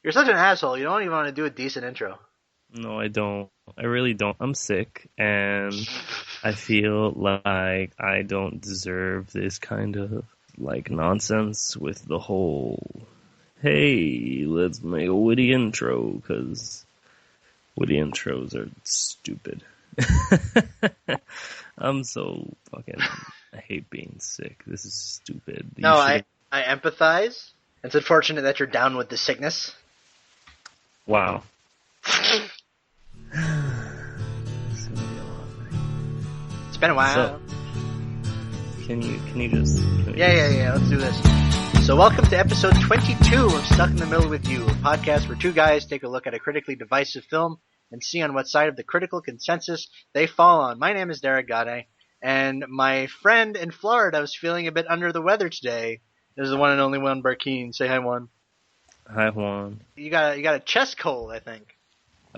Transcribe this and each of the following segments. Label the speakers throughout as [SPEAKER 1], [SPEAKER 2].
[SPEAKER 1] You're such an asshole. You don't even want to do a decent intro.
[SPEAKER 2] No, I don't. I really don't. I'm sick, and I feel like I don't deserve this kind of like nonsense with the whole. Hey, let's make a witty intro because witty intros are stupid. I'm so fucking. I hate being sick. This is stupid.
[SPEAKER 1] No, I empathize. It's unfortunate that you're down with the sickness.
[SPEAKER 2] Wow.
[SPEAKER 1] It's been a while.
[SPEAKER 2] So, can you just?
[SPEAKER 1] Yeah. Let's do this. So welcome to episode 22 of Stuck in the Middle with You, a podcast where two guys take a look at a critically divisive film and see on what side of the critical consensus they fall on. My name is Derek Gade, and my friend in Florida was feeling a bit under the weather today. There's the one and only Juan Barkeen. Say hi, Juan.
[SPEAKER 2] Hi, Juan.
[SPEAKER 1] You got a chest cold, I think.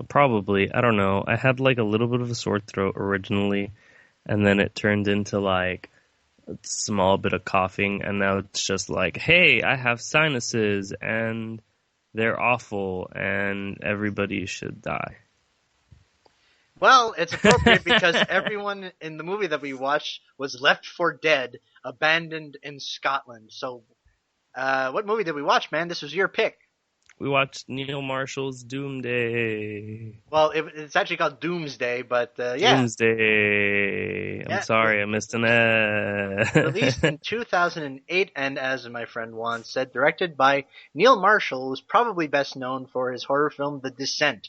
[SPEAKER 2] Probably. I don't know. I had like a little bit of a sore throat originally, and then it turned into like a small bit of coughing, and now it's just like, hey, I have sinuses, and they're awful, and everybody should die.
[SPEAKER 1] Well, it's appropriate because everyone in the movie that we watched was left for dead, abandoned in Scotland. So, what movie did we watch, man? This was your pick.
[SPEAKER 2] We watched Neil Marshall's Doomsday.
[SPEAKER 1] Well, it's actually called Doomsday, but yeah.
[SPEAKER 2] Doomsday. I'm sorry, I missed an S.
[SPEAKER 1] Released in 2008, and as my friend Juan said, directed by Neil Marshall, who's probably best known for his horror film The Descent.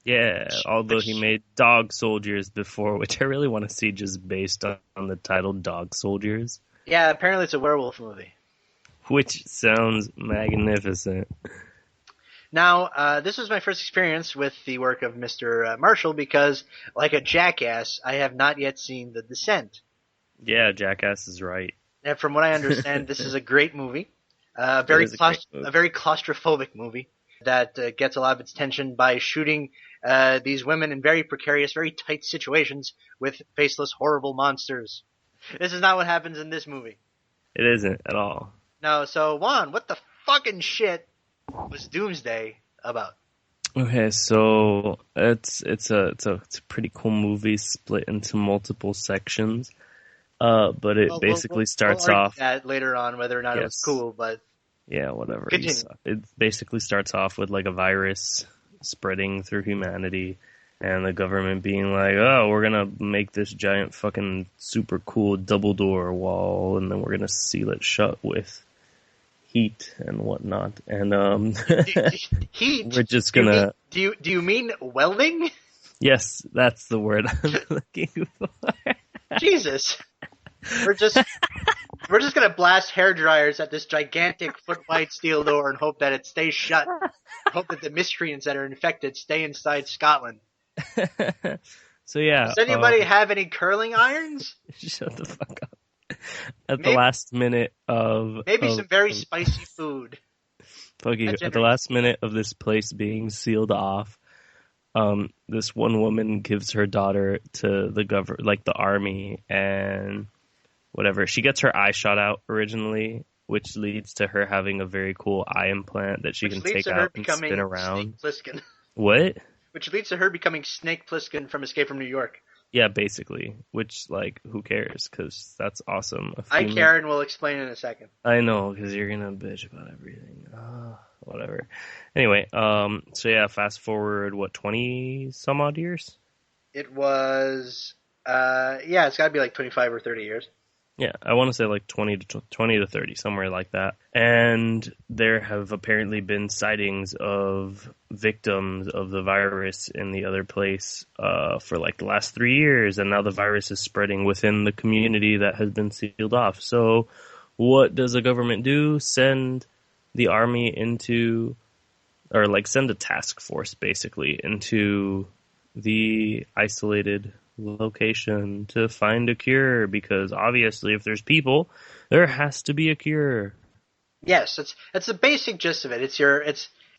[SPEAKER 2] Yeah, although he made Dog Soldiers before, which I really want to see just based on the title Dog Soldiers.
[SPEAKER 1] Yeah, apparently it's a werewolf movie.
[SPEAKER 2] Which sounds magnificent.
[SPEAKER 1] Now, this was my first experience with the work of Mr. Marshall because, like a jackass, I have not yet seen The Descent.
[SPEAKER 2] Yeah, Jackass is right.
[SPEAKER 1] And from what I understand, this is a great movie. A very claustrophobic movie that gets a lot of its attention by shooting these women in very precarious, very tight situations with faceless, horrible monsters. This is not what happens in this movie.
[SPEAKER 2] It isn't at all.
[SPEAKER 1] No, so Juan, what the fucking shit was Doomsday about?
[SPEAKER 2] Okay, so it's a pretty cool movie split into multiple sections. But it basically starts off
[SPEAKER 1] that later on whether or not it was cool, but
[SPEAKER 2] yeah, whatever.
[SPEAKER 1] Continue.
[SPEAKER 2] It basically starts off with like a virus spreading through humanity and the government being like, oh, we're gonna make this giant fucking super cool double door wall and then we're gonna seal it shut with heat and whatnot. And
[SPEAKER 1] heat?
[SPEAKER 2] We're just gonna
[SPEAKER 1] Do you mean welding?
[SPEAKER 2] Yes, that's the word I'm looking for.
[SPEAKER 1] Jesus. We're just gonna blast hair dryers at this gigantic foot-wide steel door and hope that it stays shut. Hope that the miscreants that are infected stay inside Scotland.
[SPEAKER 2] So yeah.
[SPEAKER 1] Does anybody have any curling irons?
[SPEAKER 2] Shut the fuck up. At the last minute of
[SPEAKER 1] some very spicy food.
[SPEAKER 2] Fuck you. At the last minute of this place being sealed off, this one woman gives her daughter to the army, and whatever. She gets her eye shot out originally, which leads to her having a very cool eye implant that she can take out and spin around. What?
[SPEAKER 1] Which leads to her becoming Snake Plissken from Escape from New York.
[SPEAKER 2] Yeah, basically. Which, like, who cares? Because that's awesome.
[SPEAKER 1] I care, and we'll explain in a second.
[SPEAKER 2] I know, because you're gonna bitch about everything. Whatever. Anyway, so yeah, fast forward, 20 some odd years?
[SPEAKER 1] It was, it's gotta be like 25 or 30 years.
[SPEAKER 2] Yeah, I want to say like 20 to 30, somewhere like that. And there have apparently been sightings of victims of the virus in the other place for like the last 3 years, and now the virus is spreading within the community that has been sealed off. So what does the government do? Send the army send a task force basically into the isolated location to find a cure, because obviously if there's people, there has to be a cure.
[SPEAKER 1] Yes, it's the basic gist of it.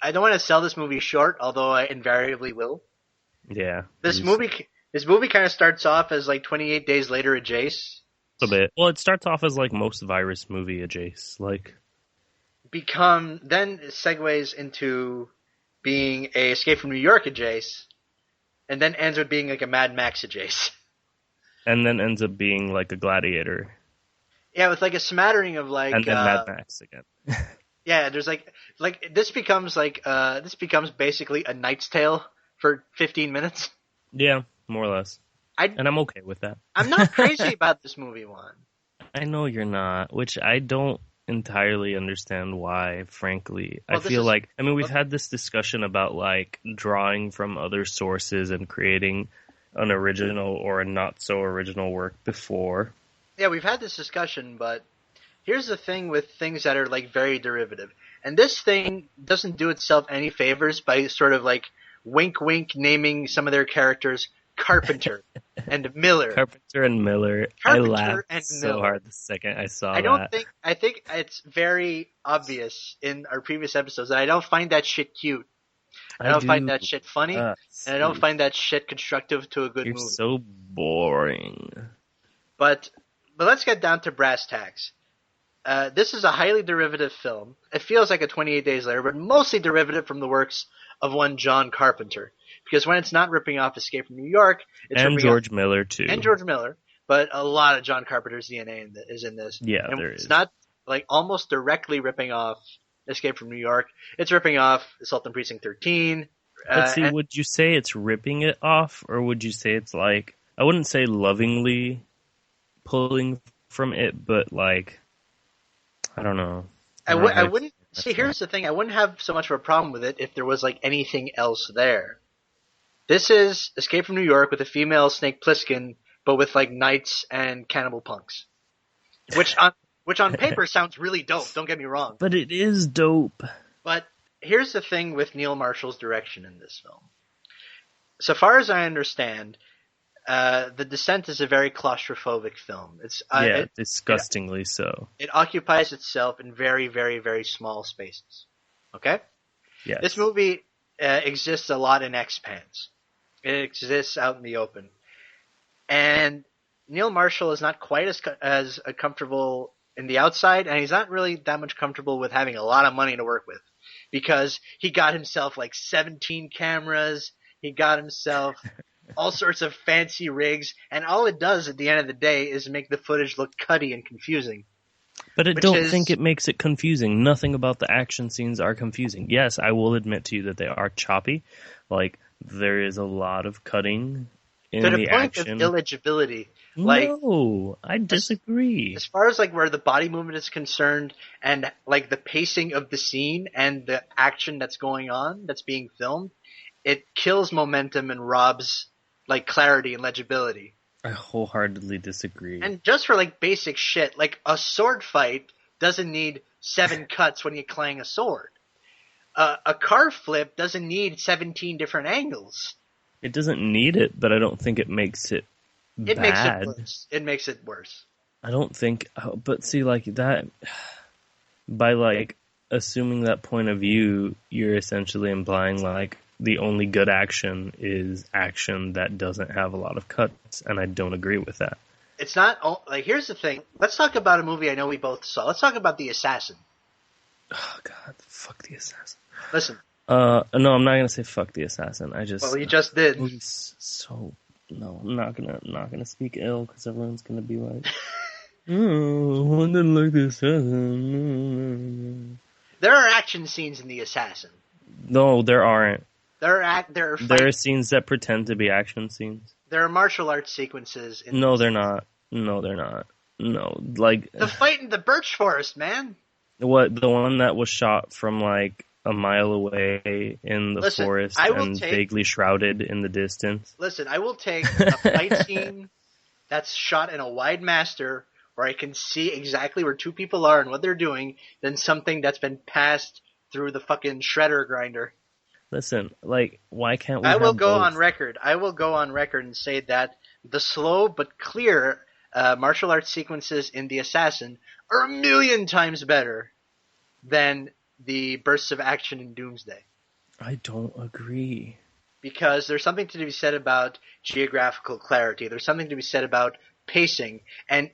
[SPEAKER 1] I don't want to sell this movie short, although I invariably will.
[SPEAKER 2] Yeah.
[SPEAKER 1] This movie kind of starts off as like 28 Days Later adjacent.
[SPEAKER 2] A bit. Well, it starts off as like most virus movie adjacent. Like,
[SPEAKER 1] then segues into being a Escape from New York adjace, and then ends with being like a Mad Max adjace.
[SPEAKER 2] And then ends up being like a Gladiator.
[SPEAKER 1] Yeah, with like a smattering of like
[SPEAKER 2] and then Mad Max again.
[SPEAKER 1] Yeah, there's like this becomes basically a Knight's Tale for 15 minutes.
[SPEAKER 2] Yeah, more or less. And I'm okay with that.
[SPEAKER 1] I'm not crazy about this movie, Juan.
[SPEAKER 2] I know you're not, which I don't entirely understand why, frankly. Well, we've had this discussion about like drawing from other sources and creating an original or a not so original work before.
[SPEAKER 1] Yeah, we've had this discussion, but here's the thing with things that are like very derivative. And this thing doesn't do itself any favors by sort of like wink wink naming some of their characters Carpenter and Miller.
[SPEAKER 2] Carpenter and Miller. I laughed so hard the second I saw that.
[SPEAKER 1] I think it's very obvious in our previous episodes that I don't find that shit cute. I don't find that shit funny, and I don't find that shit constructive to a good movie.
[SPEAKER 2] You're so boring.
[SPEAKER 1] But let's get down to brass tacks. This is a highly derivative film. It feels like a 28 Days Later, but mostly derivative from the works of one John Carpenter. Because when it's not ripping off Escape from New York, it's
[SPEAKER 2] and George Miller too.
[SPEAKER 1] And George Miller, but a lot of John Carpenter's DNA is in this.
[SPEAKER 2] Yeah,
[SPEAKER 1] and
[SPEAKER 2] there is.
[SPEAKER 1] It's not like almost directly ripping off Escape from New York. It's ripping off Assault on Precinct 13.
[SPEAKER 2] Would you say it's ripping it off, or would you say it's like, I wouldn't say lovingly pulling from it, but like, I don't know.
[SPEAKER 1] I wouldn't see. Here's the thing: I wouldn't have so much of a problem with it if there was like anything else there. This is Escape from New York with a female Snake Plissken, but with like knights and cannibal punks, which on paper sounds really dope. Don't get me wrong.
[SPEAKER 2] But it is dope.
[SPEAKER 1] But here's the thing with Neil Marshall's direction in this film. So far as I understand, The Descent is a very claustrophobic film.
[SPEAKER 2] Disgustingly so.
[SPEAKER 1] It occupies itself in very, very, very small spaces. Okay?
[SPEAKER 2] Yes.
[SPEAKER 1] This movie exists a lot in expanse. It exists out in the open. And Neil Marshall is not quite as comfortable in the outside, and he's not really that much comfortable with having a lot of money to work with. Because he got himself like 17 cameras, he got himself all sorts of fancy rigs, and all it does at the end of the day is make the footage look cutty and confusing.
[SPEAKER 2] But I don't think it makes it confusing. Nothing about the action scenes are confusing. Yes, I will admit to you that they are choppy. Like, there is a lot of cutting in the action. To the point of
[SPEAKER 1] illegibility.
[SPEAKER 2] No, I disagree.
[SPEAKER 1] As far as like where the body movement is concerned and like the pacing of the scene and the action that's going on, that's being filmed, it kills momentum and robs like clarity and legibility.
[SPEAKER 2] I wholeheartedly disagree.
[SPEAKER 1] And just for like basic shit, like a sword fight doesn't need 7 cuts when you clang a sword. A car flip doesn't need 17 different angles.
[SPEAKER 2] It doesn't need it, but I don't think it makes it bad.
[SPEAKER 1] It makes it worse.
[SPEAKER 2] I don't think, but see, like that, by like assuming that point of view, you're essentially implying like the only good action is action that doesn't have a lot of cuts, and I don't agree with that.
[SPEAKER 1] It's not, like, here's the thing. Let's talk about a movie I know we both saw. Let's talk about The Assassin.
[SPEAKER 2] Oh, God, fuck The Assassin.
[SPEAKER 1] Listen.
[SPEAKER 2] No, I'm not gonna say fuck The Assassin.
[SPEAKER 1] Well, you just did.
[SPEAKER 2] No, I'm not gonna speak ill, because everyone's gonna be like, oh, I didn't like The Assassin.
[SPEAKER 1] There are action scenes in The Assassin.
[SPEAKER 2] No, there aren't.
[SPEAKER 1] There are
[SPEAKER 2] scenes that pretend to be action scenes.
[SPEAKER 1] There are martial arts sequences.
[SPEAKER 2] No, they're not. No, they're not. No, like
[SPEAKER 1] the fight in the birch forest, man.
[SPEAKER 2] What, the one that was shot from like a mile away in the forest and vaguely shrouded in the distance?
[SPEAKER 1] Listen, I will take a fight scene that's shot in a wide master where I can see exactly where two people are and what they're doing than something that's been passed through the fucking shredder grinder.
[SPEAKER 2] Listen, like, why can't we
[SPEAKER 1] I will go
[SPEAKER 2] both?
[SPEAKER 1] on record. I will go on record and say that the slow but clear martial arts sequences in The Assassin are 1,000,000 times better than the bursts of action in Doomsday.
[SPEAKER 2] I don't agree.
[SPEAKER 1] Because there's something to be said about geographical clarity. There's something to be said about pacing. And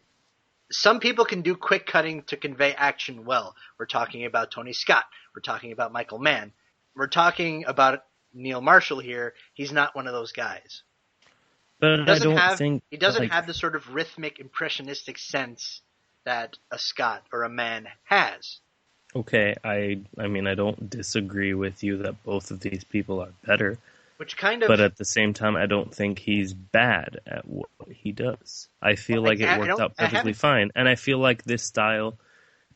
[SPEAKER 1] some people can do quick cutting to convey action well. We're talking about Tony Scott. We're talking about Michael Mann. We're talking about Neil Marshall here. He's not one of those guys.
[SPEAKER 2] But
[SPEAKER 1] He doesn't have the sort of rhythmic, impressionistic sense that a Scott or a Mann has.
[SPEAKER 2] Okay, I mean, I don't disagree with you that both of these people are better. But at the same time, I don't think he's bad at what he does. I feel like it worked out perfectly fine. And I feel like this style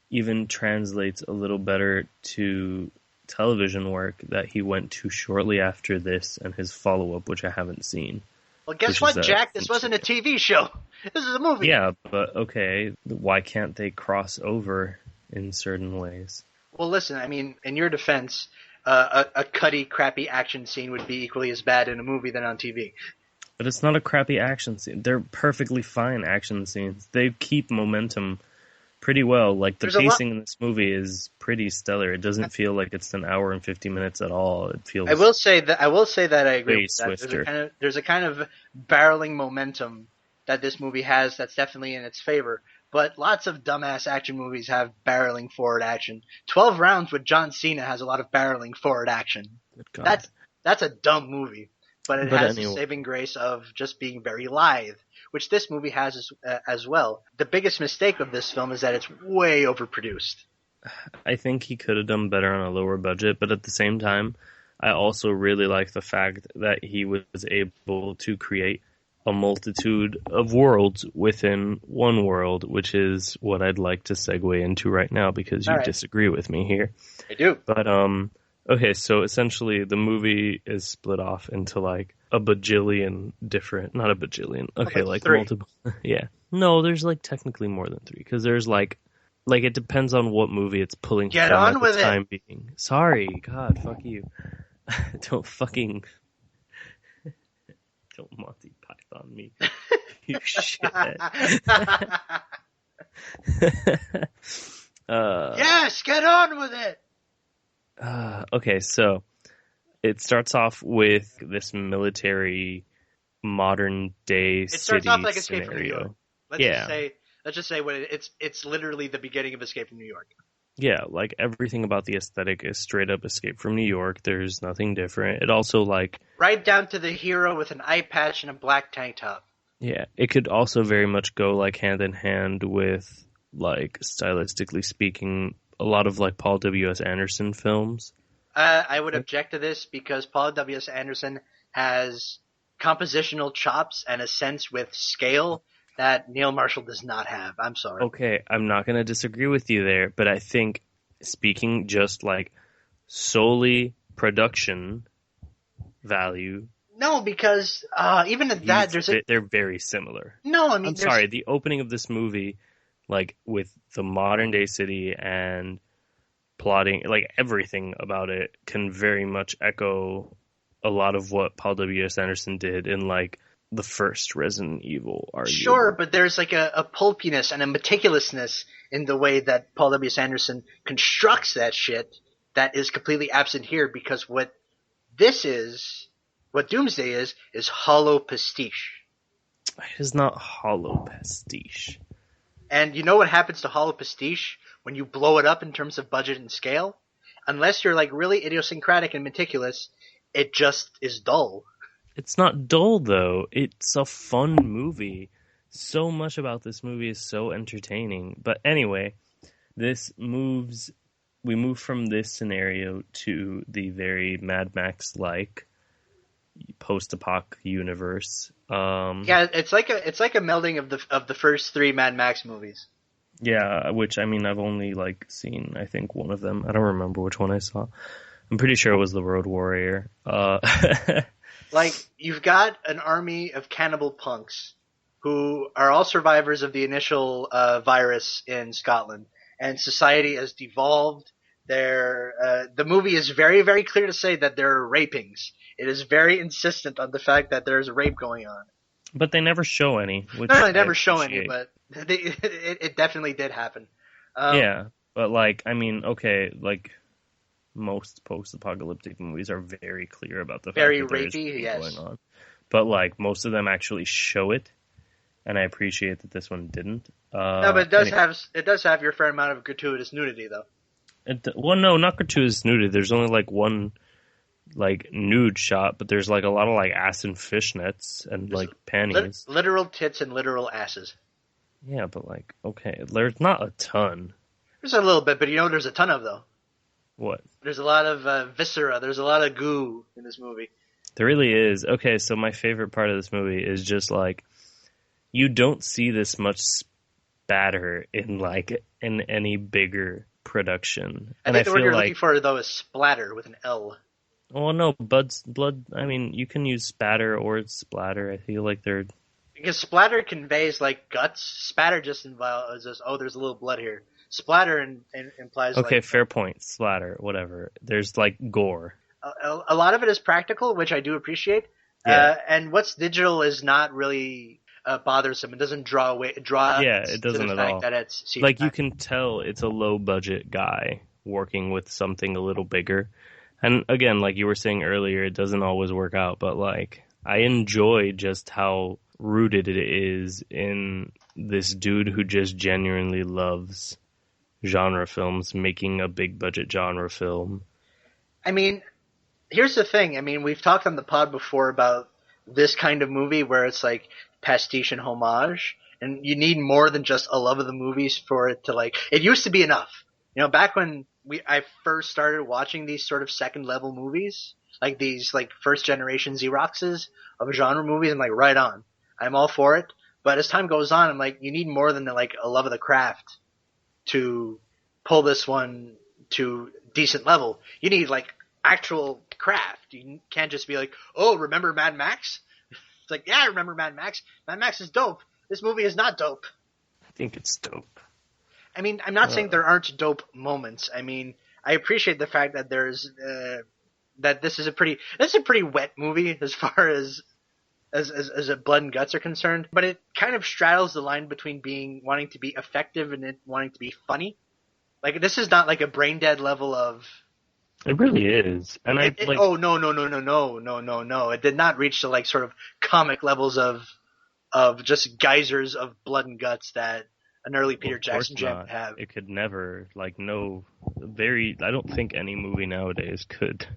[SPEAKER 2] even translates a little better to television work that he went to shortly after this and his follow-up, which I haven't seen.
[SPEAKER 1] Well, guess what, Jack? This wasn't a TV show. This is a movie.
[SPEAKER 2] Yeah, but okay, why can't they cross over in certain ways?
[SPEAKER 1] Well, listen, I mean, in your defense, a cutty, crappy action scene would be equally as bad in a movie than on TV.
[SPEAKER 2] But it's not a crappy action scene. They're perfectly fine action scenes. They keep momentum pretty well. Like, the pacing in this movie is pretty stellar. It doesn't feel like it's an hour and 50 minutes at all. It feels.
[SPEAKER 1] I will say that I agree with that. There's a kind of barreling momentum that this movie has that's definitely in its favor. But lots of dumbass action movies have barreling forward action. 12 Rounds with John Cena has a lot of barreling forward action. That's a dumb movie. But it has the saving grace of just being very lithe, which this movie has as well. The biggest mistake of this film is that it's way overproduced.
[SPEAKER 2] I think he could have done better on a lower budget, but at the same time, I also really like the fact that he was able to create a multitude of worlds within one world, which is what I'd like to segue into right now because you disagree with me here.
[SPEAKER 1] I do.
[SPEAKER 2] But, okay, so essentially the movie is split off into like a bajillion different, not a bajillion, okay, like multiple, yeah. No, there's like technically more than three because there's like it depends on what movie it's pulling from at the time being. Sorry, God, fuck you. Don't Monty Python me. You shit.
[SPEAKER 1] Yes, get on with it!
[SPEAKER 2] Okay, so it starts off with this military modern day city scenario. It starts off like Escape from New York.
[SPEAKER 1] Let's just say it's literally the beginning of Escape from New York.
[SPEAKER 2] Yeah, like everything about the aesthetic is straight up Escape from New York. There's nothing different. It also like
[SPEAKER 1] right down to the hero with an eye patch and a black tank top.
[SPEAKER 2] Yeah, it could also very much go like hand in hand with like stylistically speaking a lot of like Paul W.S. Anderson films.
[SPEAKER 1] I would object to this because Paul W.S. Anderson has compositional chops and a sense with scale that Neil Marshall does not have. I'm sorry.
[SPEAKER 2] Okay, I'm not going to disagree with you there, but I think speaking just like solely production value.
[SPEAKER 1] No, because even at that,
[SPEAKER 2] they're very similar.
[SPEAKER 1] No, I mean,
[SPEAKER 2] I'm sorry. The opening of this movie, like with the modern day city and plotting, like everything about it, can very much echo a lot of what Paul W.S. Anderson did in like the first Resident Evil, arguably.
[SPEAKER 1] Sure, but there's like a pulpiness and a meticulousness in the way that Paul W.S. Anderson constructs that shit that is completely absent here because what Doomsday is hollow pastiche.
[SPEAKER 2] It is not hollow pastiche.
[SPEAKER 1] And you know what happens to hollow pastiche when you blow it up in terms of budget and scale? Unless you're like really idiosyncratic and meticulous, it just is dull.
[SPEAKER 2] It's not dull, though. It's a fun movie. So much about this movie is so entertaining. But anyway, we move from this scenario to the very Mad Max-like post-apoc universe.
[SPEAKER 1] Yeah, it's like a melding of the first three Mad Max movies.
[SPEAKER 2] Yeah, which I mean I've only like seen I think one of them. I don't remember which one I saw. I'm pretty sure it was The Road Warrior.
[SPEAKER 1] Like, you've got an army of cannibal punks who are all survivors of the initial virus in Scotland, and society has devolved. The movie is very, very clear to say that there are rapings. It is very insistent on the fact that there's rape going on.
[SPEAKER 2] But they never show any.
[SPEAKER 1] No, they never show any, but it definitely did happen.
[SPEAKER 2] Yeah, but like, I mean, okay, like most post-apocalyptic movies are very clear about the fact that there's rape going on. But like most of them actually show it and I appreciate that this one didn't.
[SPEAKER 1] No, but it does have your fair amount of gratuitous nudity though.
[SPEAKER 2] Well, no, not gratuitous nudity. There's only like one like nude shot, but there's like a lot of like ass and fishnets and like panties.
[SPEAKER 1] Literal tits and literal asses.
[SPEAKER 2] Yeah, but like, okay, there's not a ton.
[SPEAKER 1] There's a little bit, but you know what there's a ton of though?
[SPEAKER 2] What?
[SPEAKER 1] There's a lot of viscera. There's a lot of goo in this movie.
[SPEAKER 2] There really is. Okay, so my favorite part of this movie is just like, you don't see this much spatter in any bigger production.
[SPEAKER 1] And I think the word you're looking for though is splatter with an L.
[SPEAKER 2] Well, no, blood. I mean, you can use spatter or splatter. I feel like they're
[SPEAKER 1] because splatter conveys like guts. Spatter just involves just there's a little blood here. Splatter implies
[SPEAKER 2] okay.
[SPEAKER 1] like,
[SPEAKER 2] Fair point. Splatter, whatever. There's like gore.
[SPEAKER 1] A lot of it is practical, which I do appreciate.
[SPEAKER 2] Yeah.
[SPEAKER 1] And what's digital is not really bothersome. It doesn't draw
[SPEAKER 2] Yeah, it doesn't
[SPEAKER 1] to the
[SPEAKER 2] at
[SPEAKER 1] fact
[SPEAKER 2] all.
[SPEAKER 1] that it's
[SPEAKER 2] like you can tell it's a low budget guy working with something a little bigger. And again, like you were saying earlier, it doesn't always work out, but like I enjoy just how rooted it is in this dude who just genuinely loves genre films, making a big budget genre film.
[SPEAKER 1] I mean, here's the thing. I mean, we've talked on the pod before about this kind of movie where it's like pastiche and homage, and you need more than just a love of the movies for it to like. It used to be enough, you know. Back when I first started watching these sort of second level movies, like these like first generation Xeroxes of genre movies, I'm like, right on. I'm all for it. But as time goes on, I'm like, you need more than like a love of the craft to pull this one to decent level. You need like actual craft. You can't just be like, oh, remember Mad Max? It's like, yeah, I remember Mad Max. Mad Max is dope. This movie is not dope.
[SPEAKER 2] I think it's dope.
[SPEAKER 1] I mean, I'm not saying there aren't dope moments. I mean, I appreciate the fact that there's that this is a pretty wet movie as far as blood and guts are concerned. But it kind of straddles the line between wanting to be effective and it wanting to be funny. Like this is not like a brain dead level of.
[SPEAKER 2] It really is, and
[SPEAKER 1] oh no! It did not reach the like sort of comic levels of just geysers of blood and guts that an early Peter Jackson gem would have.
[SPEAKER 2] It could never I don't think any movie nowadays could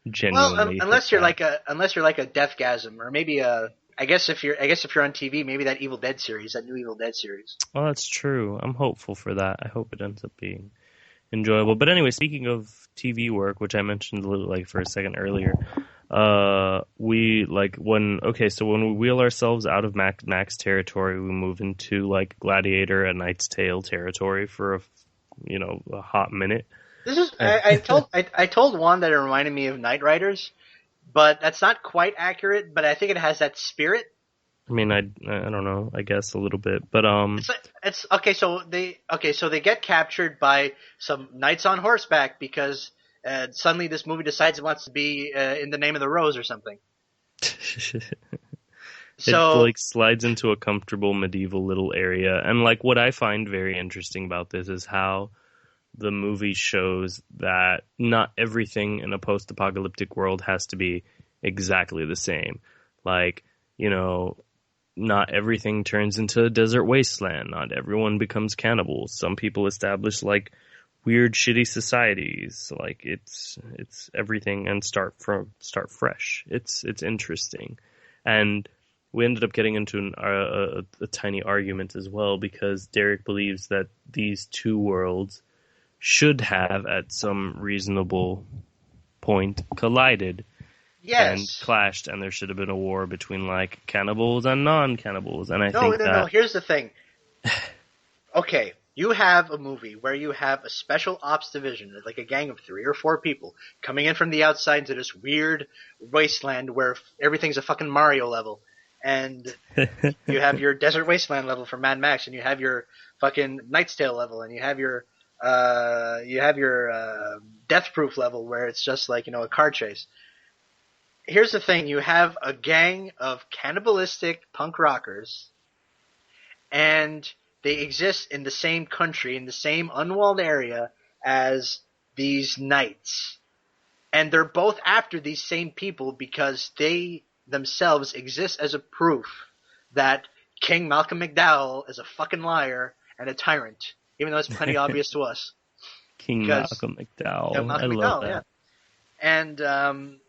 [SPEAKER 2] genuinely.
[SPEAKER 1] Well, unless you're like a Deathgasm or maybe I guess if you're on TV, maybe that Evil Dead series, that new Evil Dead series.
[SPEAKER 2] Well, that's true. I'm hopeful for that. I hope it ends up being enjoyable. But anyway, speaking of TV work, which I mentioned a little like for a second earlier, when we wheel ourselves out of Max territory, we move into like Gladiator and Knight's Tale territory for a hot minute.
[SPEAKER 1] This is I told Juan that it reminded me of Knight Riders, but that's not quite accurate. But I think it has that spirit.
[SPEAKER 2] I mean, I don't know. I guess a little bit, but
[SPEAKER 1] it's okay. So they get captured by some knights on horseback because suddenly this movie decides it wants to be in the name of the rose or something.
[SPEAKER 2] It like slides into a comfortable medieval little area, and like what I find very interesting about this is how the movie shows that not everything in a post-apocalyptic world has to be exactly the same. Like, not everything turns into a desert wasteland. Not everyone becomes cannibals. Some people establish like weird, shitty societies. Like it's everything and start fresh. It's interesting, and we ended up getting into a tiny argument as well because Derek believes that these two worlds should have at some reasonable point collided.
[SPEAKER 1] Yes.
[SPEAKER 2] And clashed, and there should have been a war between like cannibals and non-cannibals. And I think
[SPEAKER 1] no. Here's the thing. Okay, you have a movie where you have a special ops division, like a gang of 3 or 4 people coming in from the outside into this weird wasteland where everything's a fucking Mario level, and you have your desert wasteland level for Mad Max, and you have your fucking Knight's Tale level, and you have your Death Proof level where it's just like a car chase. Here's the thing, you have a gang of cannibalistic punk rockers, and they exist in the same country, in the same unwalled area as these knights. And they're both after these same people because they themselves exist as a proof that King Malcolm McDowell is a fucking liar and a tyrant, even though it's plenty obvious to us.
[SPEAKER 2] King Malcolm McDowell.
[SPEAKER 1] Yeah, Malcolm
[SPEAKER 2] I love
[SPEAKER 1] McDowell,
[SPEAKER 2] that.
[SPEAKER 1] yeah. And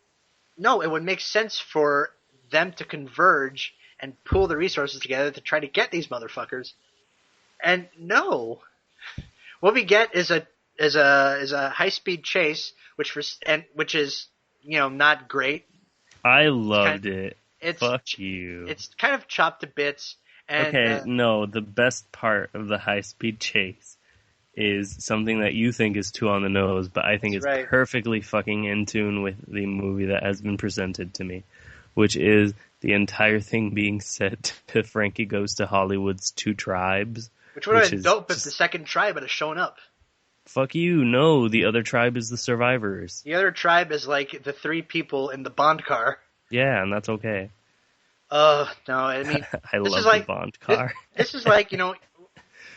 [SPEAKER 1] no, it would make sense for them to converge and pool the resources together to try to get these motherfuckers. And no, what we get is a high speed chase, which is not great.
[SPEAKER 2] I loved it.
[SPEAKER 1] It's
[SPEAKER 2] Fuck you.
[SPEAKER 1] It's kind of chopped to bits. And,
[SPEAKER 2] okay, no, the best part of the high speed chase is something that you think is too on the nose, but I think is
[SPEAKER 1] right.
[SPEAKER 2] perfectly fucking in tune with the movie that has been presented to me, which is the entire thing being set to Frankie Goes to Hollywood's Two Tribes.
[SPEAKER 1] Which would have been dope if the second tribe had shown up.
[SPEAKER 2] Fuck you, no, the other tribe is the survivors.
[SPEAKER 1] The other tribe is like the three people in the Bond car.
[SPEAKER 2] Yeah, and that's okay.
[SPEAKER 1] No, I mean...
[SPEAKER 2] I love the Bond car.
[SPEAKER 1] This is like,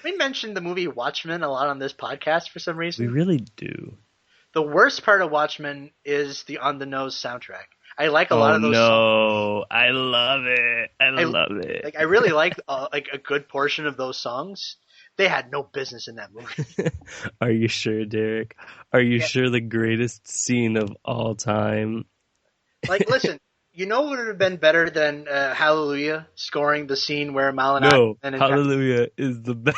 [SPEAKER 1] we mentioned the movie Watchmen a lot on this podcast for some reason.
[SPEAKER 2] We really do.
[SPEAKER 1] The worst part of Watchmen is the on-the-nose soundtrack. I like a lot of those songs.
[SPEAKER 2] No, I love it. I love it.
[SPEAKER 1] Like, I really like a good portion of those songs. They had no business in that movie.
[SPEAKER 2] Are you sure, Derek? Are you sure the greatest scene of all time?
[SPEAKER 1] Like, listen, you know what would have been better than Hallelujah scoring the scene where Malin?
[SPEAKER 2] No, Hallelujah is the best.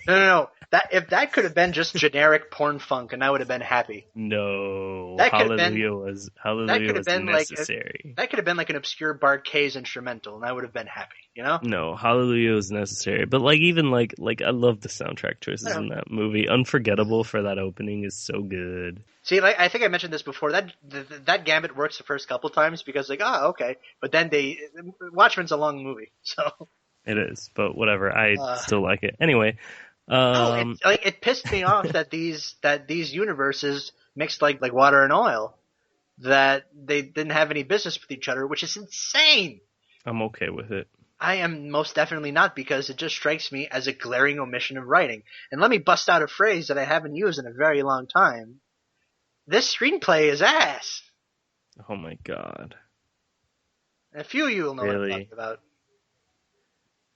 [SPEAKER 1] No. If that could have been just generic porn funk, and I would have been happy.
[SPEAKER 2] No,
[SPEAKER 1] that
[SPEAKER 2] Hallelujah was necessary.
[SPEAKER 1] That could have been like an obscure Bart Kays instrumental, and I would have been happy.
[SPEAKER 2] No, Hallelujah was necessary. But even I love the soundtrack choices in that movie. Unforgettable for that opening is so good.
[SPEAKER 1] See, I think I mentioned this before. That gambit works the first couple times because okay, but then Watchmen's a long movie, so
[SPEAKER 2] it is. But whatever, I still like it anyway.
[SPEAKER 1] It pissed me off that these universes mixed like water and oil, that they didn't have any business with each other, which is insane.
[SPEAKER 2] I'm okay with it.
[SPEAKER 1] I am most definitely not, because it just strikes me as a glaring omission of writing. And let me bust out a phrase that I haven't used in a very long time. This screenplay is ass.
[SPEAKER 2] Oh my god.
[SPEAKER 1] And a few of you will know what I'm talking about.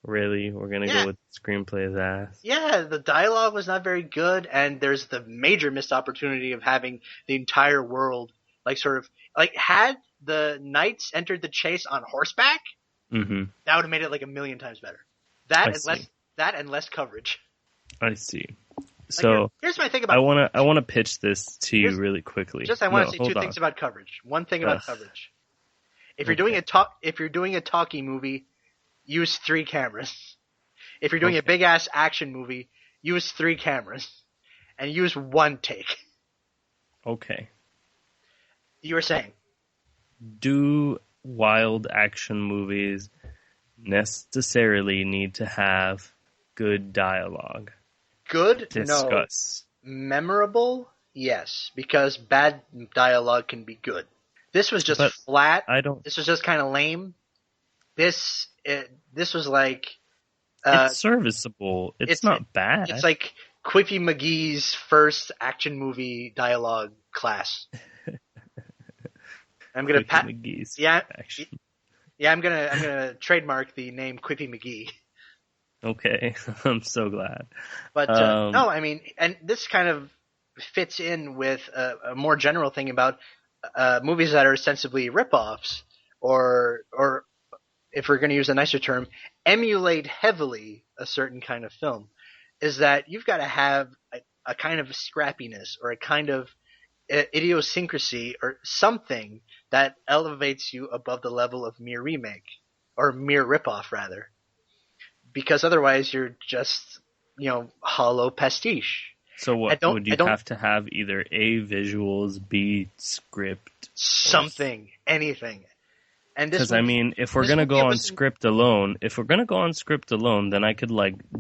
[SPEAKER 2] Really? We're going to go with screenplay's ass?
[SPEAKER 1] Yeah, the dialogue was not very good, and there's the major missed opportunity of having the entire world, had the knights entered the chase on horseback, that would have made it like a million times better. That and less coverage.
[SPEAKER 2] I see. So
[SPEAKER 1] here's my thing about
[SPEAKER 2] I want to pitch this to you really quickly.
[SPEAKER 1] I want to say two things about coverage. One thing about coverage. If you're doing a talkie movie, use 3 cameras. If you're doing a big ass action movie, use 3 cameras and use 1 take.
[SPEAKER 2] Okay.
[SPEAKER 1] You were saying?
[SPEAKER 2] Do wild action movies necessarily need to have good dialogue?
[SPEAKER 1] Good?
[SPEAKER 2] Discuss.
[SPEAKER 1] No. Memorable? Yes, because bad dialogue can be good. This was just flat. This was just kind of lame. This was like...
[SPEAKER 2] it's serviceable. It's not bad.
[SPEAKER 1] It's like Quippy McGee's first action movie dialogue class. I'm gonna I'm gonna trademark the name Quippy McGee.
[SPEAKER 2] Okay, I'm so glad.
[SPEAKER 1] But no, I mean, and this kind of fits in with a more general thing about movies that are ostensibly ripoffs, or if we're going to use a nicer term, emulate heavily a certain kind of film, is that you've got to have a kind of scrappiness or a kind of idiosyncrasy or something that elevates you above the level of mere remake, or mere ripoff rather, because otherwise you're just hollow pastiche.
[SPEAKER 2] So what would you have to have? Either A, visuals, B, script,
[SPEAKER 1] something, anything.
[SPEAKER 2] Because if we're gonna go on script alone, then I could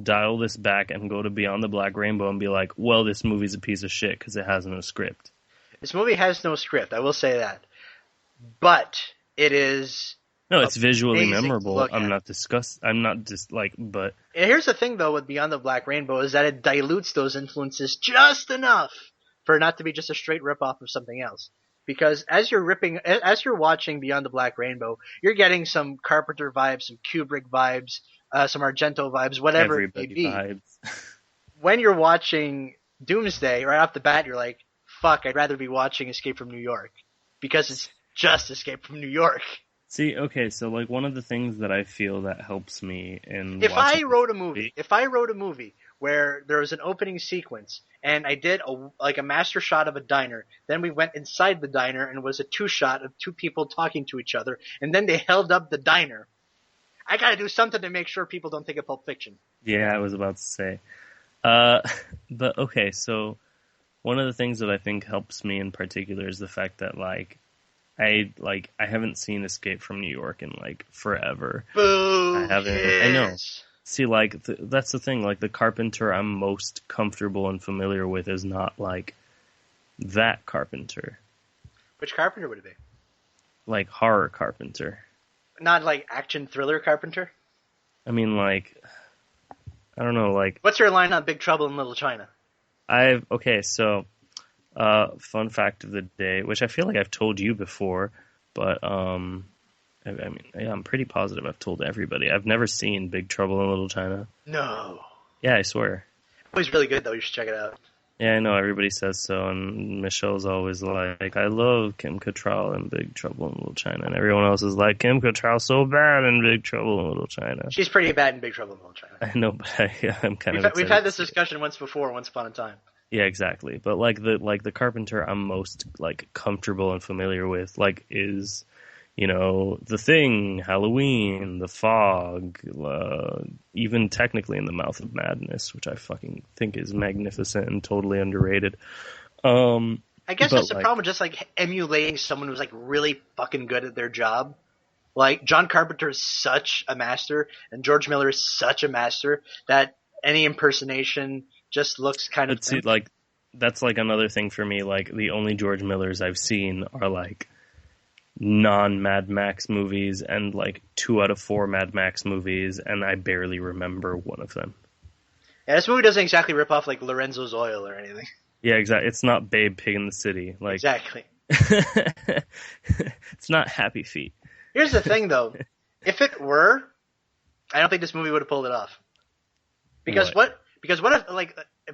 [SPEAKER 2] dial this back and go to Beyond the Black Rainbow and be like, well, this movie's a piece of shit because it has no script.
[SPEAKER 1] This movie has no script, I will say that, but it is.
[SPEAKER 2] No, it's visually memorable.
[SPEAKER 1] But here's the thing though with Beyond the Black Rainbow is that it dilutes those influences just enough for it not to be just a straight ripoff of something else. Because as you're watching Beyond the Black Rainbow, you're getting some Carpenter vibes, some Kubrick vibes, some Argento vibes, whatever it may
[SPEAKER 2] Everybody
[SPEAKER 1] be.
[SPEAKER 2] vibes.
[SPEAKER 1] When you're watching Doomsday, right off the bat, you're like, fuck, I'd rather be watching Escape from New York. Because it's just Escape from New York.
[SPEAKER 2] See, okay, so like one of the things that I feel that helps me in
[SPEAKER 1] If I
[SPEAKER 2] watching
[SPEAKER 1] wrote a movie where there was an opening sequence and I did a master shot of a diner, then we went inside the diner and it was a 2-shot of 2 people talking to each other, and then they held up the diner, I gotta do something to make sure people don't think of Pulp Fiction.
[SPEAKER 2] Yeah, I was about to say. But okay, so one of the things that I think helps me in particular is the fact that I haven't seen Escape from New York in forever.
[SPEAKER 1] Boo!
[SPEAKER 2] I haven't.
[SPEAKER 1] Yes.
[SPEAKER 2] I know. See, that's the thing. Like the Carpenter I'm most comfortable and familiar with is not like that Carpenter.
[SPEAKER 1] Which Carpenter would it be?
[SPEAKER 2] Like horror Carpenter.
[SPEAKER 1] Not like action thriller Carpenter?
[SPEAKER 2] I mean, I don't know,
[SPEAKER 1] What's your line on Big Trouble in Little China?
[SPEAKER 2] So, fun fact of the day, which I feel like I've told you before, but, I mean, yeah, I'm pretty positive I've told everybody. I've never seen Big Trouble in Little China.
[SPEAKER 1] No.
[SPEAKER 2] Yeah, I swear.
[SPEAKER 1] It was really good, though. You should check it out.
[SPEAKER 2] Yeah, I know, everybody says so, and Michelle's always like, I love Kim Cattrall in Big Trouble in Little China, and everyone else is like, Kim Cattrall's so bad in Big Trouble in Little China.
[SPEAKER 1] She's pretty bad in Big Trouble in Little China.
[SPEAKER 2] I know, but I'm kind of
[SPEAKER 1] We've had this discussion once before, once upon a time.
[SPEAKER 2] Yeah, exactly. But the Carpenter I'm most comfortable and familiar with is, The Thing, Halloween, The Fog, even technically In the Mouth of Madness, which I fucking think is magnificent and totally underrated.
[SPEAKER 1] I guess that's the problem with just emulating someone who's really fucking good at their job. John Carpenter is such a master, and George Miller is such a master that any impersonation just looks kind of.
[SPEAKER 2] But see, that's another thing for me. The only George Millers I've seen are non-Mad Max movies and 2 out of 4 Mad Max movies, and I barely remember one of them.
[SPEAKER 1] Yeah, this movie doesn't exactly rip off Lorenzo's Oil or anything.
[SPEAKER 2] Yeah, exactly. It's not Babe Pig in the City.
[SPEAKER 1] Exactly.
[SPEAKER 2] It's not Happy Feet.
[SPEAKER 1] Here's the thing, though. If it were, I don't think this movie would have pulled it off. Because what if,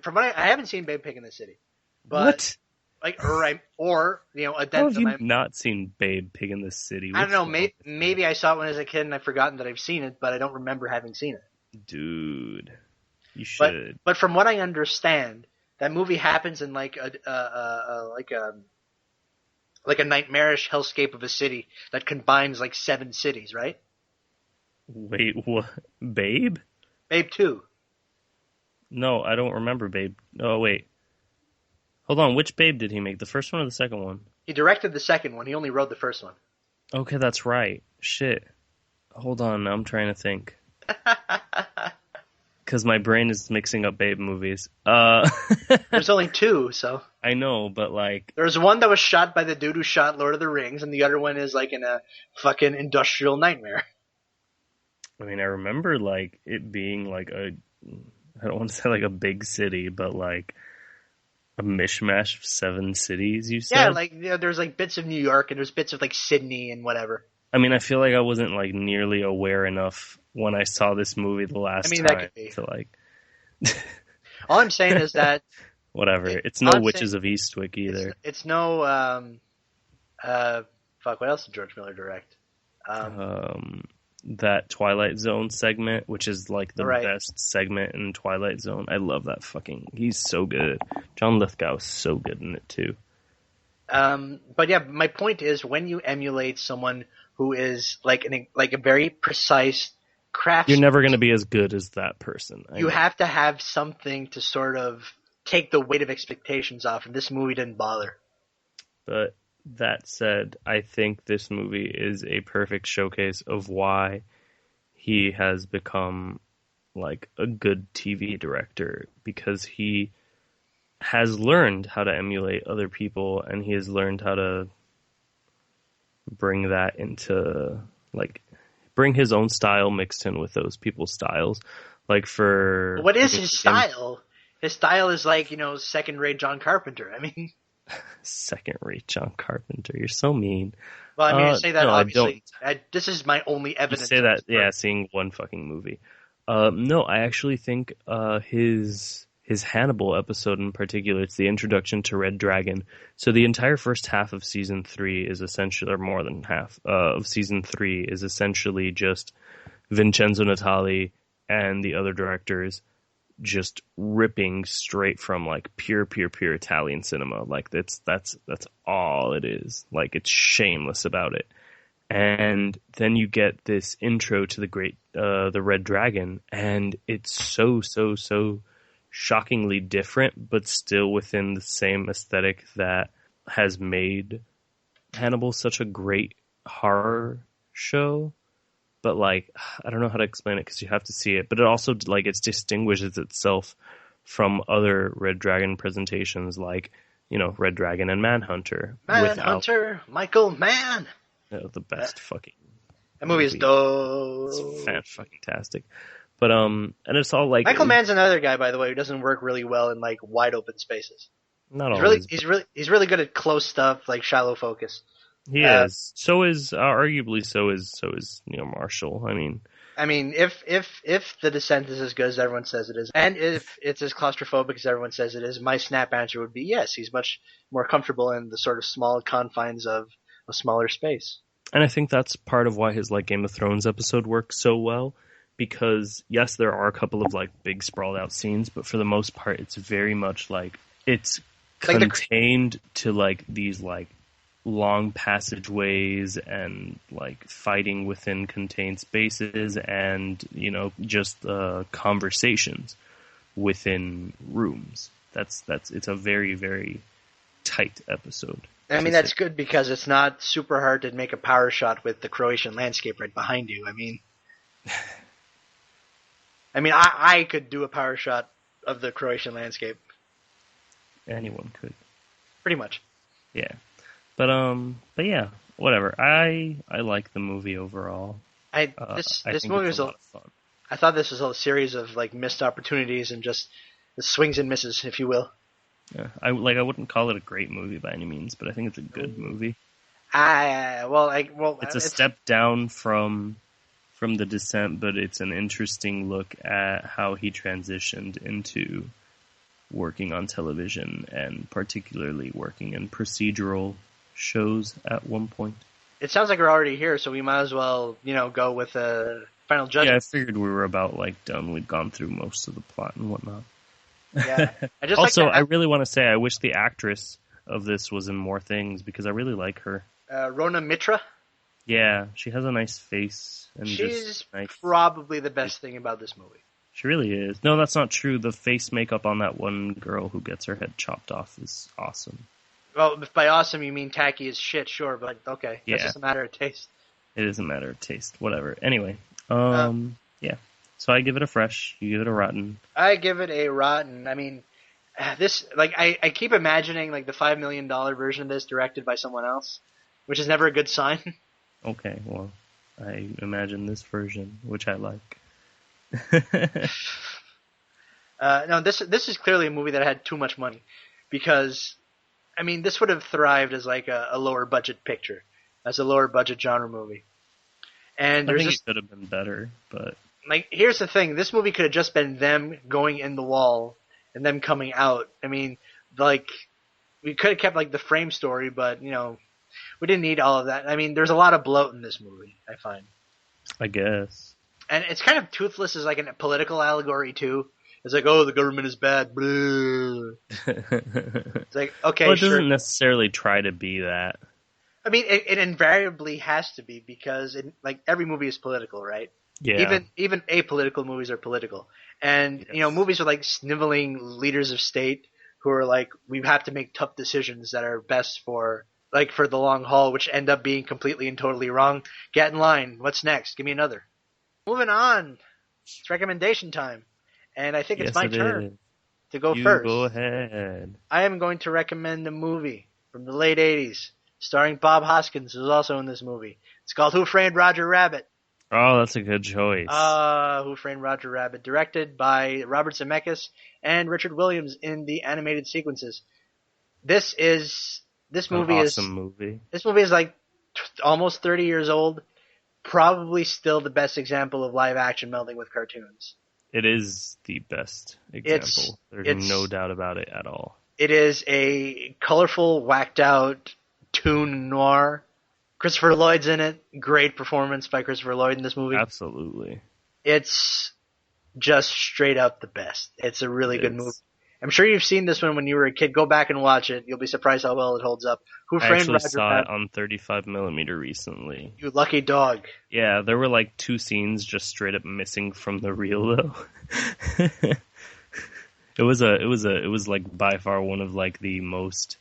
[SPEAKER 1] from what I haven't seen Babe Pig in the City. But,
[SPEAKER 2] what?
[SPEAKER 1] Or a dead
[SPEAKER 2] How have you not seen Babe Pig in the City?
[SPEAKER 1] I don't know. Maybe I saw it when I was a kid and I've forgotten that I've seen it, but I don't remember having seen it.
[SPEAKER 2] Dude, you should.
[SPEAKER 1] But from what I understand, that movie happens in a nightmarish hellscape of a city that combines 7 cities, right?
[SPEAKER 2] Wait, what? Babe?
[SPEAKER 1] Babe 2.
[SPEAKER 2] No, I don't remember Babe. Oh, wait. Hold on, which Babe did he make? The first one or the second one?
[SPEAKER 1] He directed the second one. He only wrote the first one. Okay,
[SPEAKER 2] that's right. Shit. Hold on, I'm trying to think. Because my brain is mixing up Babe movies.
[SPEAKER 1] There's only 2, so...
[SPEAKER 2] I know, but
[SPEAKER 1] There's one that was shot by the dude who shot Lord of the Rings, and the other one is in a fucking industrial nightmare.
[SPEAKER 2] I mean, I remember it being I don't want to say a big city, but a mishmash of 7 cities, you said?
[SPEAKER 1] Yeah, there's bits of New York and there's bits of Sydney and whatever.
[SPEAKER 2] I mean, I feel I wasn't nearly aware enough when I saw this movie the last time
[SPEAKER 1] that could be.
[SPEAKER 2] to
[SPEAKER 1] All I'm saying is that
[SPEAKER 2] whatever. It's no Witches of Eastwick either.
[SPEAKER 1] It's no fuck, what else did George Miller direct?
[SPEAKER 2] That Twilight Zone segment, which is the
[SPEAKER 1] right.
[SPEAKER 2] best segment in Twilight Zone. I love that he's so good. John Lithgow is so good in it too.
[SPEAKER 1] But yeah, my point is when you emulate someone who is a very precise craftsman,
[SPEAKER 2] you're never going to be as good as that person.
[SPEAKER 1] You have to have something to sort of take the weight of expectations off, and this movie didn't bother.
[SPEAKER 2] But that said, I think this movie is a perfect showcase of why he has become a good TV director, because he has learned how to emulate other people, and he has learned how to bring that into bring his own style mixed in with those people's styles.
[SPEAKER 1] What is his style? His style is second-rate John Carpenter. I mean,
[SPEAKER 2] second-rate John Carpenter. You're so mean.
[SPEAKER 1] Well, I mean, I say that
[SPEAKER 2] no,
[SPEAKER 1] obviously. This is my only evidence.
[SPEAKER 2] You say that, yeah, seeing one fucking movie. No, I actually think his Hannibal episode in particular, it's the introduction to Red Dragon. So the entire first half of season 3 is essentially, or more than half of season 3 is essentially just Vincenzo Natali and the other directors just ripping straight from like pure Italian cinema. Like that's all it is. Like it's shameless about it. And then you get this intro to the Red Dragon, and it's so shockingly different, but still within the same aesthetic that has made Hannibal such a great horror show. But like, I don't know how to explain it because you have to see it. But it also like it distinguishes itself from other Red Dragon presentations, like Red Dragon and Manhunter.
[SPEAKER 1] Manhunter, Michael Mann.
[SPEAKER 2] The best fucking.
[SPEAKER 1] That movie is dope.
[SPEAKER 2] It's fucking-tastic. But and it's all like
[SPEAKER 1] Michael Mann's another guy, by the way, who doesn't work really well in like wide open spaces.
[SPEAKER 2] Not always.
[SPEAKER 1] He's really good at close stuff, like shallow focus.
[SPEAKER 2] He is. So is arguably so is Neil Marshall. I mean,
[SPEAKER 1] if The Descent is as good as everyone says it is, and if it's as claustrophobic as everyone says it is, my snap answer would be yes. He's much more comfortable in the sort of small confines of a smaller space.
[SPEAKER 2] And I think that's part of why his like Game of Thrones episode works so well, because yes, there are a couple of like big sprawled out scenes, but for the most part, it's very much like it's like contained to like these like long passageways and like fighting within contained spaces and just conversations within rooms. It's a very, very tight episode.
[SPEAKER 1] I mean, that's good because it's not super hard to make a power shot with the Croatian landscape right behind you. I could do a power shot of the Croatian landscape.
[SPEAKER 2] Anyone could.
[SPEAKER 1] Pretty much.
[SPEAKER 2] Yeah. But yeah, whatever. I like the movie overall.
[SPEAKER 1] This movie was a lot of fun. I thought this was a series of like missed opportunities and just the swings and misses, if you will.
[SPEAKER 2] Yeah, I wouldn't call it a great movie by any means, but I think it's a good movie. It's a step down from The Descent, but it's an interesting look at how he transitioned into working on television and particularly working in procedural shows at one point.
[SPEAKER 1] It sounds like we're already here, so we might as well, go with a final judgment.
[SPEAKER 2] Yeah, I figured we were about done. We'd gone through most of the plot and whatnot.
[SPEAKER 1] Yeah.
[SPEAKER 2] I really want to say I wish the actress of this was in more things because I really like her.
[SPEAKER 1] Rona Mitra?
[SPEAKER 2] Yeah, she has a nice face. And
[SPEAKER 1] she's probably the best thing about this movie.
[SPEAKER 2] She really is. No, that's not true. The face makeup on that one girl who gets her head chopped off is awesome.
[SPEAKER 1] Well, if by awesome you mean tacky as shit, sure, but okay. That's just a matter of taste.
[SPEAKER 2] It is a matter of taste. Whatever. Anyway, yeah. So I give it a fresh. You give it a rotten.
[SPEAKER 1] I give it a rotten. I mean, this I keep imagining the $5 million version of this directed by someone else, which is never a good sign.
[SPEAKER 2] Okay, well, I imagine this version, which I like.
[SPEAKER 1] No, this is clearly a movie that had too much money, because this would have thrived as a lower budget picture, as a lower budget genre movie. And
[SPEAKER 2] I think it could have been better, but
[SPEAKER 1] here's the thing: this movie could have just been them going in the wall and them coming out. We could have kept the frame story, but we didn't need all of that. There's a lot of bloat in this movie, I find.
[SPEAKER 2] I guess.
[SPEAKER 1] And it's kind of toothless as a political allegory too. It's oh, the government is bad. It's okay,
[SPEAKER 2] well, it
[SPEAKER 1] sure.
[SPEAKER 2] doesn't necessarily try to be that.
[SPEAKER 1] It invariably has to be, because every movie is political, right?
[SPEAKER 2] Yeah.
[SPEAKER 1] Even apolitical movies are political. And,
[SPEAKER 2] yes.
[SPEAKER 1] Movies with sniveling leaders of state who are we have to make tough decisions that are best for the long haul, which end up being completely and totally wrong. Get in line. What's next? Give me another. Moving on. It's recommendation time. And I think it's my turn to go first.
[SPEAKER 2] Go ahead.
[SPEAKER 1] I am going to recommend a movie from the late 80s starring Bob Hoskins, who's also in this movie. It's called Who Framed Roger Rabbit.
[SPEAKER 2] Oh, that's a good choice.
[SPEAKER 1] Who Framed Roger Rabbit, directed by Robert Zemeckis and Richard Williams in the animated sequences. This movie is
[SPEAKER 2] awesome movie.
[SPEAKER 1] This movie is almost 30 years old. Probably still the best example of live action melding with cartoons.
[SPEAKER 2] It is the best example. There's no doubt about it at all.
[SPEAKER 1] It is a colorful, whacked out toon noir. Christopher Lloyd's in it. Great performance by Christopher Lloyd in this movie.
[SPEAKER 2] Absolutely.
[SPEAKER 1] It's just straight up the best. It's a really good movie. I'm sure you've seen this one when you were a kid. Go back and watch it. You'll be surprised how well it holds up. Who Framed Roger Rabbit? I
[SPEAKER 2] actually saw it on 35mm recently.
[SPEAKER 1] You lucky dog.
[SPEAKER 2] Yeah, there were like 2 scenes just straight up missing from the reel though. It was like by far one of like the most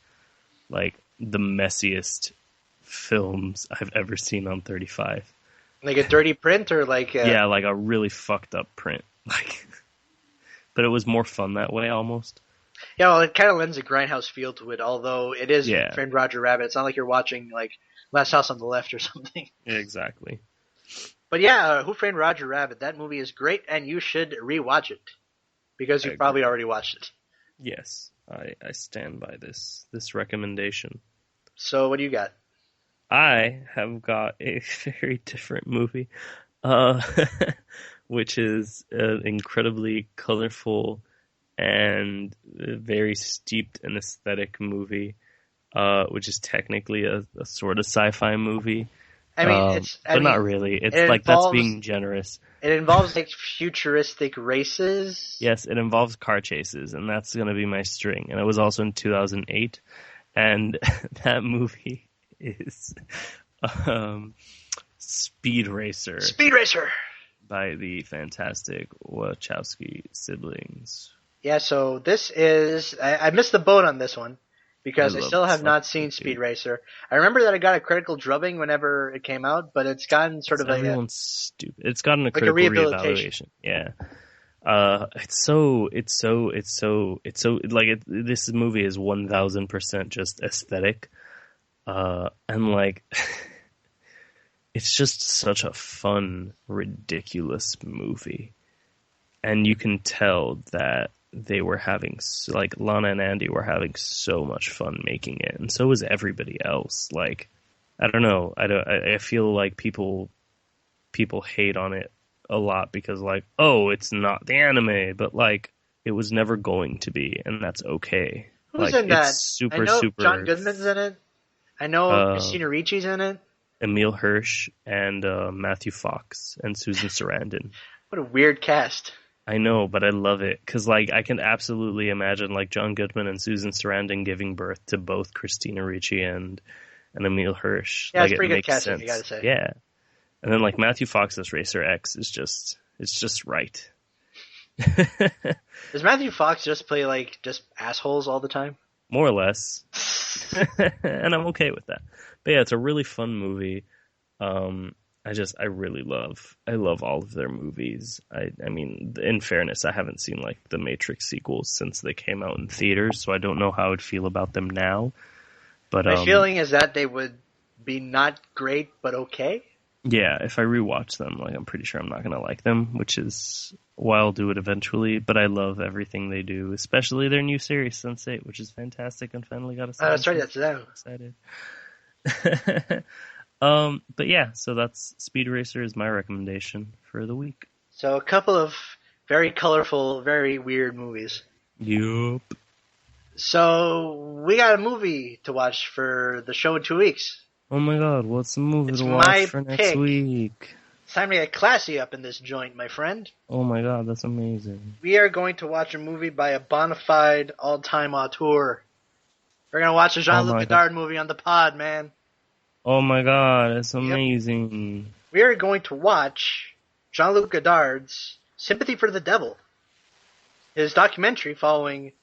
[SPEAKER 2] like the messiest films I've ever seen on 35.
[SPEAKER 1] Like a dirty print or like
[SPEAKER 2] yeah, like a really fucked up print. Like but it was more fun that way, almost.
[SPEAKER 1] Yeah, well, it kind of lends a grindhouse feel to it, although it is Framed Roger Rabbit. It's not like you're watching, like, Last House on the Left or something.
[SPEAKER 2] Yeah, exactly.
[SPEAKER 1] But yeah, Who Framed Roger Rabbit? That movie is great, and you should rewatch it. Because you've probably already watched it.
[SPEAKER 2] Yes, I stand by this recommendation.
[SPEAKER 1] So, what do you got?
[SPEAKER 2] I have got a very different movie. Which is an incredibly colorful and very steeped in aesthetic movie, which is technically a sort of sci-fi movie. I mean, but not really. It's like that's being generous.
[SPEAKER 1] It involves like futuristic races.
[SPEAKER 2] Yes, it involves car chases, and that's going to be my string. And it was also in 2008, and that movie is Speed Racer.
[SPEAKER 1] Speed Racer!
[SPEAKER 2] By the fantastic Wachowski siblings.
[SPEAKER 1] Yeah, so this is... I missed the boat on this one, because I still have not seen Speed Racer. I remember that it got a critical drubbing whenever it came out, but it's gotten sort of
[SPEAKER 2] everyone's stupid. It's gotten a critical reevaluation. Yeah. This movie is 1000% just aesthetic. And like... It's just such a fun, ridiculous movie. And you can tell that they were having, like, Lana and Andy were having so much fun making it. And so was everybody else. Like, I don't know. I feel like people hate on it a lot because, like, oh, it's not the anime. But, like, it was never going to be. And that's okay.
[SPEAKER 1] Who's in that? I know John Goodman's in it. I know Christina Ricci's in it.
[SPEAKER 2] Emile Hirsch and Matthew Fox and Susan Sarandon.
[SPEAKER 1] What a weird cast.
[SPEAKER 2] I know, but I love it because, like, I can absolutely imagine like John Goodman and Susan Sarandon giving birth to both Christina Ricci and Emile Hirsch.
[SPEAKER 1] Yeah,
[SPEAKER 2] like,
[SPEAKER 1] it's pretty good casting, you gotta say.
[SPEAKER 2] Yeah, and then like Matthew Fox as Racer X is just right.
[SPEAKER 1] Does Matthew Fox just play like just assholes all the time?
[SPEAKER 2] More or less, and I'm okay with that. But yeah, it's a really fun movie. I really love all of their movies. I mean, in fairness, I haven't seen like the Matrix sequels since they came out in theaters, so I don't know how I'd feel about them now. But
[SPEAKER 1] my feeling is that they would be not great, but okay.
[SPEAKER 2] Yeah, if I rewatch them, like I'm pretty sure I'm not gonna like them, which is why I'll do it eventually. But I love everything they do, especially their new series Sense8, which is fantastic and finally got a season.
[SPEAKER 1] That's right, that's them.
[SPEAKER 2] Excited. But yeah, so that's Speed Racer is my recommendation for the week.
[SPEAKER 1] So a couple of very colorful, very weird movies.
[SPEAKER 2] Yup.
[SPEAKER 1] So we got a movie to watch for the show in 2 weeks.
[SPEAKER 2] Oh my god, what's the movie to watch for next week?
[SPEAKER 1] It's time to get classy up in this joint, my friend.
[SPEAKER 2] Oh my god, that's amazing.
[SPEAKER 1] We are going to watch a movie by a bona fide all-time auteur. We're going to watch a Jean-Luc Godard movie on the pod, man.
[SPEAKER 2] Oh my god, that's amazing.
[SPEAKER 1] Yep. We are going to watch Jean-Luc Godard's Sympathy for the Devil, his documentary following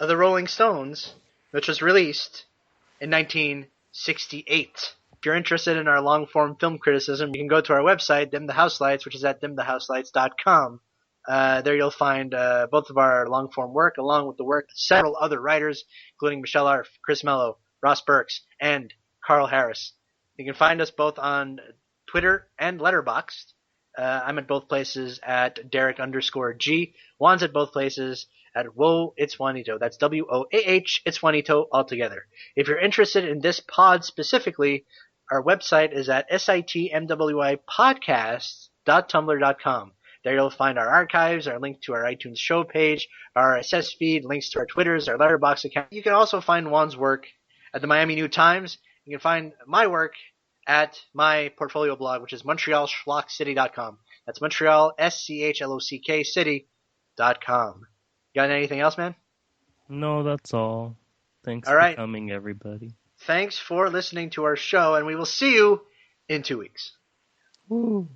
[SPEAKER 1] the Rolling Stones, which was released in 1968. If you're interested in our long-form film criticism, you can go to our website, Dim the House Lights, which is at dimthehouselights.com. There you'll find both of our long-form work, along with the work of several other writers, including Michelle Arf, Chris Mello, Ross Burks, and Carl Harris. You can find us both on Twitter and Letterboxd. I'm at both places at Derek_G. Juan's at both places at Whoa, It's Juanito. That's WOAH, It's Juanito altogether. If you're interested in this pod specifically, our website is at sitmwipodcast.tumblr.com. There you'll find our archives, our link to our iTunes show page, our RSS feed, links to our Twitters, our Letterboxd account. You can also find Juan's work at the Miami New Times. You can find my work at my portfolio blog, which is MontrealSchlockCity.com. That's Montreal, SCHLOCK City.com. Got anything else, man?
[SPEAKER 2] No, that's all. Thanks
[SPEAKER 1] All
[SPEAKER 2] for
[SPEAKER 1] right.
[SPEAKER 2] coming, everybody.
[SPEAKER 1] Thanks for listening to our show, and we will see you in 2 weeks.
[SPEAKER 2] Woo.